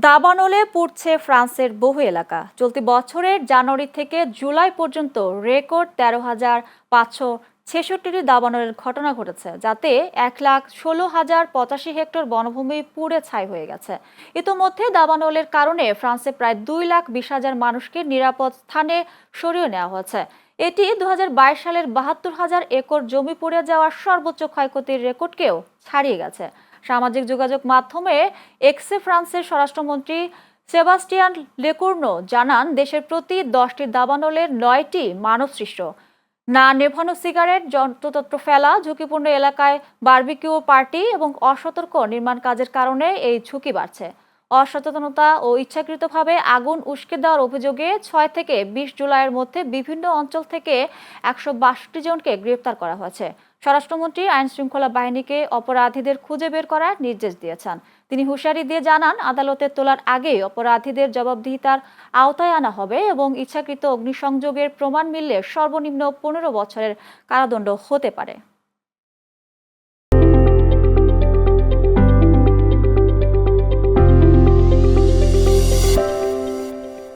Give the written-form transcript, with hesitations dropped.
দাবানলে পুড়ছে ফ্রান্সের বহু এলাকা। চলতি বছরের জানুয়ারি থেকে জুলাই পর্যন্ত রেকর্ড 13,566টি দাবানলের ঘটনা ঘটেছে, যাতে 1,16,085 বনভূমি পুড়ে ছাই হয়ে গেছে। ইতোমধ্যে দাবানলের কারণে ফ্রান্সে প্রায় 2,20,000 মানুষকে নিরাপদ স্থানে সরিয়ে নেওয়া হয়েছে। এটি 2022 সালের 72,000 একর জমি পুড়ে যাওয়ার সর্বোচ্চ ক্ষয়ক্ষতির রেকর্ডকেও ছাড়িয়ে গেছে। সামাজিক যোগাযোগ মাধ্যমে এক্সে ফ্রান্সের স্বরাষ্ট্রমন্ত্রী সেবাস্টিয়ান লেকুর্নো জানান, দেশের প্রতি 10টি দাবানলের 9টি মানবসৃষ্ট। না নেভানো সিগারেট, যন্ত্রতন্ত্র ফেলা, ঝুঁকিপূর্ণ এলাকায় বারবিকিউ পার্টি এবং অসতর্ক নির্মাণ কাজের কারণে এই ঝুঁকি বাড়ছে। অসচেতনতা ও ইচ্ছাকৃতভাবে আগুন উস্কে দেওয়ার অভিযোগে 6 থেকে 20 জুলাইয়ের মধ্যে বিভিন্ন অঞ্চল থেকে 162 জনকে গ্রেপ্তার করা হয়েছে। স্বরাষ্ট্রমন্ত্রী আইন শৃঙ্খলা বাহিনীকে অপরাধীদের খুঁজে বের করার নির্দেশ দিয়েছেন। তিনি হুঁশিয়ারি দিয়ে জানান, আদালতে তোলার আগেই অপরাধীদের জবাবদিহিতার আওতায় আনা হবে এবং ইচ্ছাকৃত অগ্নিসংযোগের প্রমাণ মিললে সর্বনিম্ন 15 বছরের কারাদণ্ড হতে পারে।